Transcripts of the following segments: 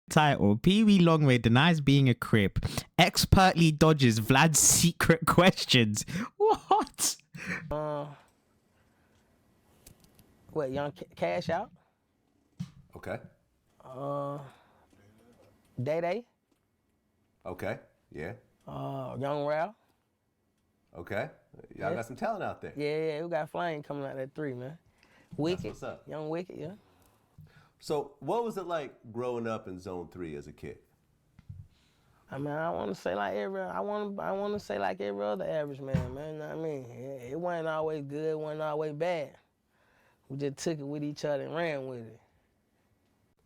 Title: Pee Wee Longway denies being a Crip. Expertly dodges Vlad's secret questions. What? What, Young Cash Out? Okay. Day Day? Okay. Yeah. Young Ralph? Okay. Y'all got some talent out there. Yeah, we got Flame coming out at 3, man. Wicked. That's what's up. Young Wicked, yeah. So what was it like growing up in Zone 3 as a kid? I mean, I want to say like every other average man, man. You know what I mean? It wasn't always good, it wasn't always bad. We just took it with each other and ran with it.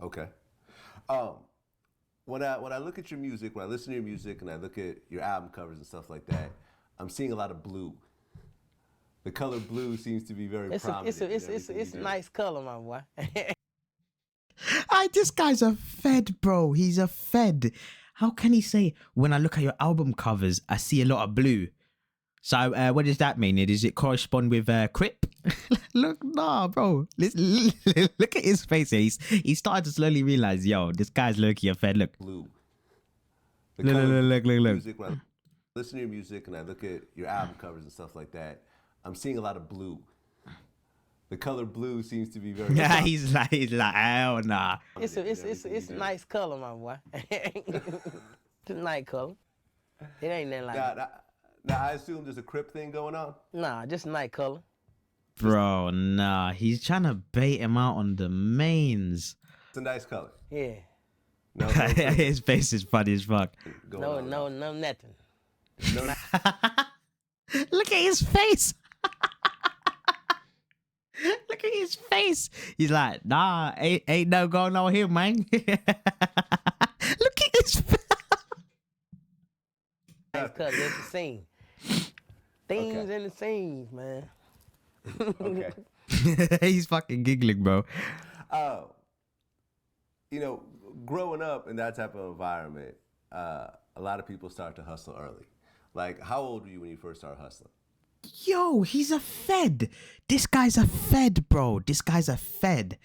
Okay. When I look at your music, when I listen to your music and I look at your album covers and stuff like that, I'm seeing a lot of blue. The color blue seems to be very prominent. It's a nice color, my boy. This guy's a fed, bro. He's a fed. How can he say, when I look at your album covers, I see a lot of blue? So what does that mean? Does it correspond with Crip? Look, nah, bro. Look at his face. He started to slowly realize, yo, this guy's low-key a fed. Look. Blue. Look. Music, when I listen to your music and I look at your album covers and stuff like that, I'm seeing a lot of blue. The color blue seems to be very. Yeah, he's like, hell nah. It's a nice color, my boy. It's a nice color. It ain't nothing like that. Now, I assume there's a Crip thing going on? Nah, just a nice color. Bro, nah. He's trying to bait him out on the mains. It's a nice color. Yeah. No, his face is funny as fuck. No, nothing. No. Look at his face. Look at his face. He's like, nah, ain't no going on here, man. Look at his face. Nice color, it's the scene. Themes in the scenes, man. Okay. He's fucking giggling, bro. You know, growing up in that type of environment, a lot of people start to hustle early. Like, how old were you when you first started hustling? Yo, he's a fed. This guy's a fed, bro. This guy's a fed.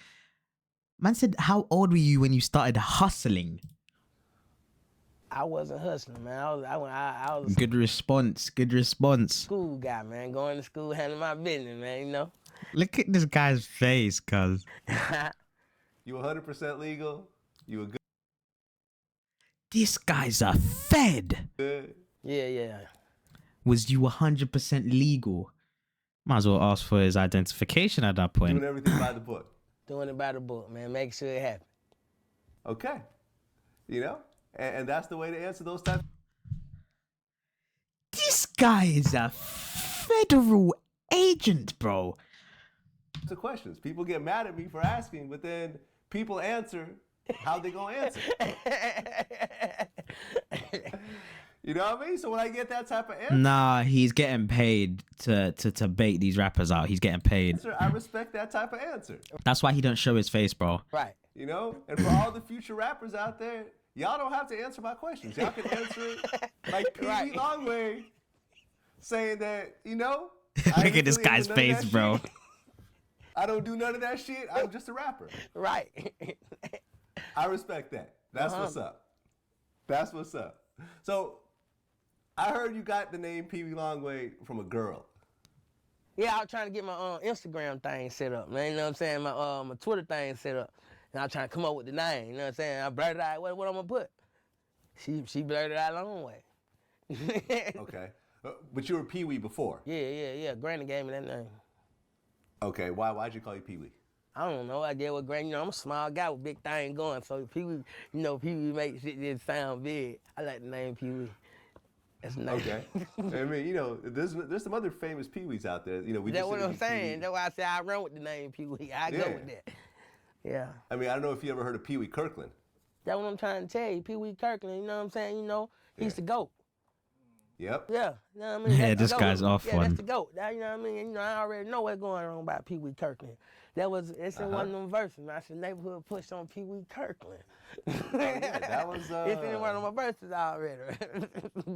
Man said, how old were you when you started hustling? I wasn't hustling, man. I was Good response. Good response. school guy, man. Going to school, handling my business, man, you know? Look at this guy's face, cuz. You 100% legal? You a good? This guy's a fed. Yeah. Was you 100% legal? Might as well ask for his identification at that point. Doing everything by the book. Doing it by the book, man. Make sure it happens. Okay. You know? And that's the way to answer those types. This guy is a federal agent, bro. The questions. People get mad at me for asking, but then people answer how they gonna answer. You know what I mean? So when I get that type of answer, Nah, he's getting paid to bait these rappers out. He's getting paid. I respect that type of answer. That's why he don't show his face, bro. Right. You know? And for all the future rappers out there, y'all don't have to answer my questions. Y'all can answer it like Peewee Longway saying that, you know? Look at this guy's face, bro. I don't do none of that shit. I'm just a rapper. Right. I respect that. That's what's up. That's what's up. So, I heard you got the name Peewee Longway from a girl. Yeah, I was trying to get my Instagram thing set up, man. You know what I'm saying? My Twitter thing set up. And I was trying to come up with the name. You know what I'm saying? I blurted out what I'm going to put. She blurted out Longway. Okay. But you were Peewee before? Yeah. Granny gave me that name. Okay. Why'd you call you Peewee? I don't know. I get what Granny, you know, I'm a small guy with big thing going. So Peewee, you know, Peewee makes shit just sound big. I like the name Peewee. That's nice. Okay. I mean, you know, there's some other famous Peewees out there. You know, That's what I'm saying. That's why I say I run with the name Peewee. I go with that. Yeah. I mean, I don't know if you ever heard of Pee Wee Kirkland. That's what I'm trying to tell you. Pee Wee Kirkland, you know what I'm saying? You know, he's the GOAT. Yep. Yeah. You know what I mean? Yeah, this guy's off one. That's the GOAT. That, you know what I mean? And, you know, I already know what's going on about Pee Wee Kirkland. It's in one of them verses, man. I said neighborhood push on Pee Wee Kirkland. Yeah, that was it's in one of my verses already.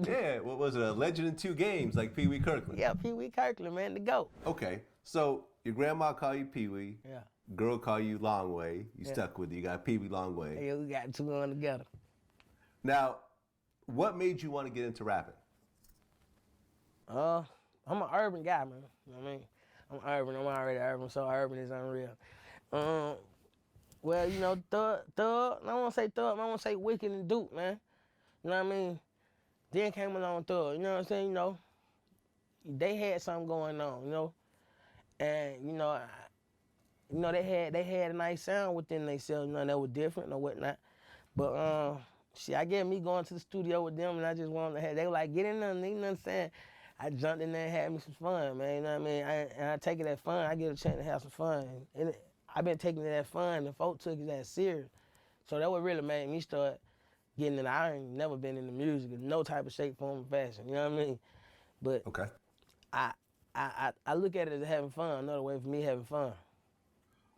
Yeah, what was it? A legend in 2 games, like Pee Wee Kirkland. Yeah, Pee Wee Kirkland, man, the GOAT. Okay, so your grandma called you Pee Wee. Yeah. girl call you Longway. You stuck with it. You got Peewee Longway. Yeah, we got two on together. Now, what made you want to get into rapping? I'm an urban guy, man. You know what I mean? I'm urban. I'm already urban, so urban is unreal. Well, you know, thug. I don't want to say thug. I want to say wicked and Duke, man. You know what I mean? Then came along thug. You know what I'm saying? You know, they had something going on. You know, and you know, they had a nice sound within themselves. You know, that was different or whatnot. But shit, I guess me going to the studio with them, and I just wanted to have. They were like, get in there, you know what I'm saying? I jumped in there and had me some fun, man. You know what I mean? I take it as fun. I get a chance to have some fun. And I've been taking it as fun, and folk took it as serious. So that what really made me start getting it. I ain't never been in the music in no type of shape, form, or fashion. You know what I mean? But Okay. I look at it as having fun. Another way for me having fun.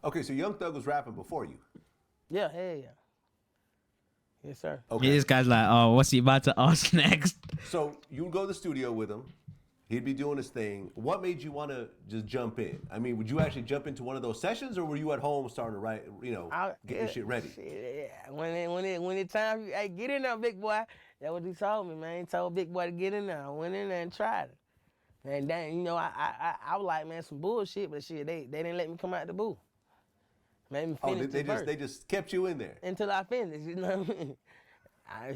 Okay, so Young Thug was rapping before you. Yeah, hell yeah. Yes, sir. Okay. This guy's like, oh, what's he about to ask next? So you would go to the studio with him. He'd be doing his thing. What made you want to just jump in? I mean, would you actually jump into one of those sessions, or were you at home starting to write, get your shit ready? Shit, yeah. When it time, hey, get in there, big boy. That's what he told me, man. He told big boy to get in there. I went in there and tried it. And then, you know, I was like, man, some bullshit, but shit, they didn't let me come out the booth. Made me finish they just kept you in there until I finished, you know what I mean?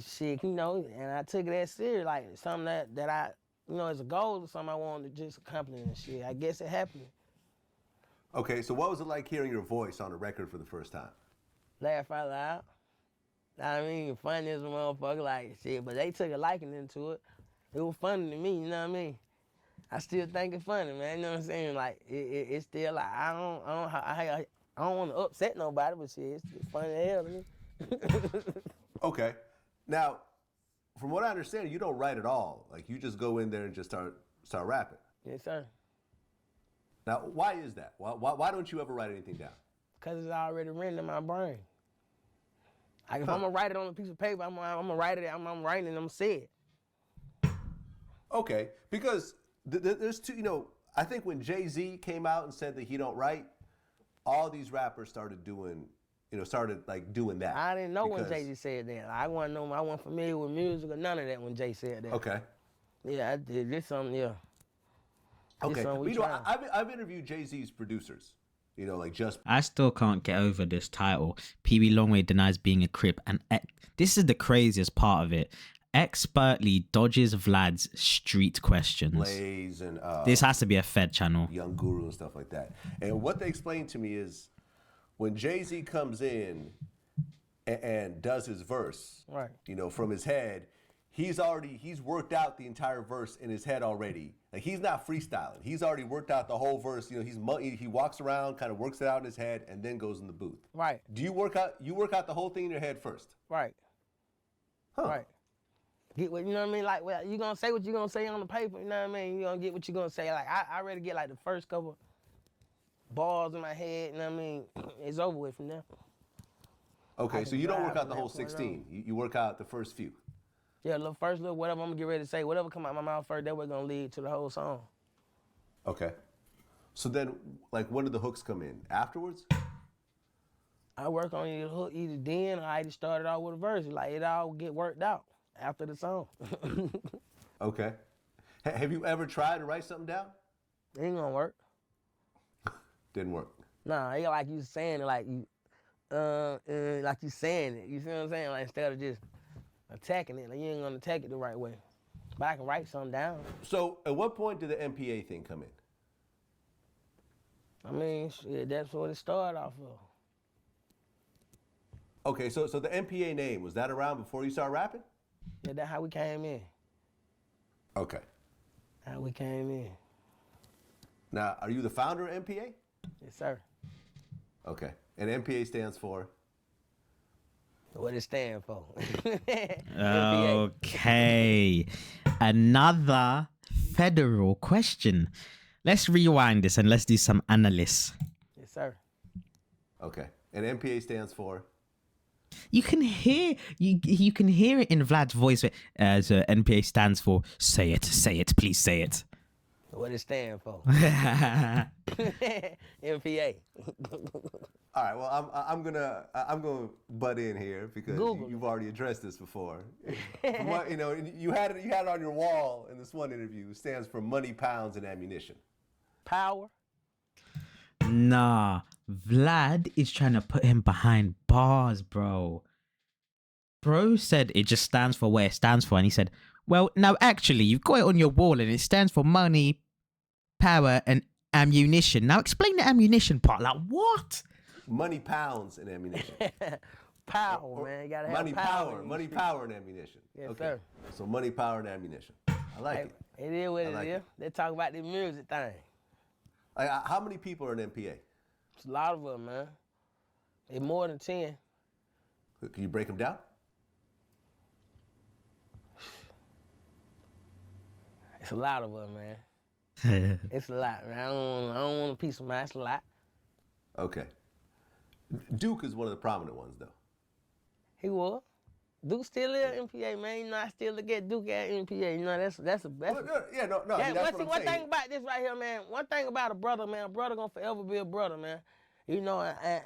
Shit, you know, and I took it as serious, like something that I, you know, as a goal, something I wanted to just accomplish and shit. I guess it happened. Okay, so what was it like hearing your voice on a record for the first time? Laugh out loud. I mean, funny as a motherfucker, like shit, but they took a liking into it. It was funny to me, you know what I mean? I still think it's funny, man. You know what I'm saying? Like it's still like I don't want to upset nobody, but shit, it's funny as hell to me. Okay, now from what I understand, you don't write at all. Like you just go in there and just start rapping. Yes, sir. Now, why is that? Why don't you ever write anything down? Cause it's already written in my brain. Like if I'm gonna write it on a piece of paper, I'm gonna write it. I'm writing it. I'm gonna say it. Okay, because there's two. You know, I think when Jay-Z came out and said that he don't write, all these rappers started doing that. I didn't know when Jay-Z said that. I wasn't familiar with music or none of that when Jay said that. Okay. Yeah, I did. This something, yeah. Okay. But, you know, I've interviewed Jay-Z's producers. You know, like just. I still can't get over this title. Peewee Longway denies being a Crip, and this is the craziest part of it. Expertly dodges Vlad's street questions. Blaze and this has to be a Fed channel. Young Guru and stuff like that. And what they explained to me is when Jay-Z comes in and does his verse, right, you know, from his head, he's worked out the entire verse in his head already. Like he's not freestyling. He's already worked out the whole verse. You know, he walks around, kind of works it out in his head, and then goes in the booth. Right. Do you work out the whole thing in your head first? Right. Huh. Right. Get what, you know what I mean? Like, well, you gonna say what you gonna say on the paper, you know what I mean? You gonna get what you gonna say. Like, I already get like the first couple bars in my head, you know what I mean? It's over with from there. Okay, so you don't work out the whole 16. You work out the first few. Yeah, first little whatever I'm gonna get ready to say, whatever come out my mouth first, that was gonna lead to the whole song. Okay. So then, like, when do the hooks come in? Afterwards? I work on either hook either then or I just started out with a verse. Like, it all get worked out after the song. Okay. Have you ever tried to write something down? It ain't gonna work. Didn't work. Nah, it like you saying it like you saying it. You see what I'm saying? Like instead of just attacking it, like you ain't gonna attack it the right way. But I can write something down. So at what point did the MPA thing come in? I mean, shit, that's what it started off of. Okay, so the MPA name, was that around before you started rapping? Yeah, that's how we came in. Okay. How we came in. Now, are you the founder of MPA? Yes, sir. Okay. And MPA stands for? What it stand for. Okay. Another federal question. Let's rewind this and let's do some analysis. Yes, sir. Okay. And MPA stands for? You can hear you can hear it in Vlad's voice as NPA stands for. Say it, please say it. What it stand for. MPA. All right. Well, I'm gonna butt in here because Google you've already addressed this before. From what, you had it on your wall in this one interview. It stands for money, pounds, and ammunition. Power. Nah, Vlad is trying to put him behind bars, bro. Bro said it just stands for where it stands for, and he said, well, no, actually, you've got it on your wall, and it stands for money, power, and ammunition. Now explain the ammunition part. Like, what? Money, pounds, and ammunition. Power, man. You gotta have money, power. money, power, and ammunition. Yes, okay. sir. So money, power, and ammunition. I like it. It is what I like it is. it. They talk about the music thing. Like, how many people are in MPA? It's a lot of them, man. It's more than 10. Can you break them down? It's a lot of them, man. It's a lot, man. I don't want a piece of mine. It's a lot. Okay. Duke is one of the prominent ones, though. He was. Duke still is MPA, man. You know, I still look at Duke at MPA. You know, that's Yeah, no. I mean, that's what I'm one saying. thing about this right here, man. One thing about a brother, man. A brother gonna forever be a brother, man. You know, and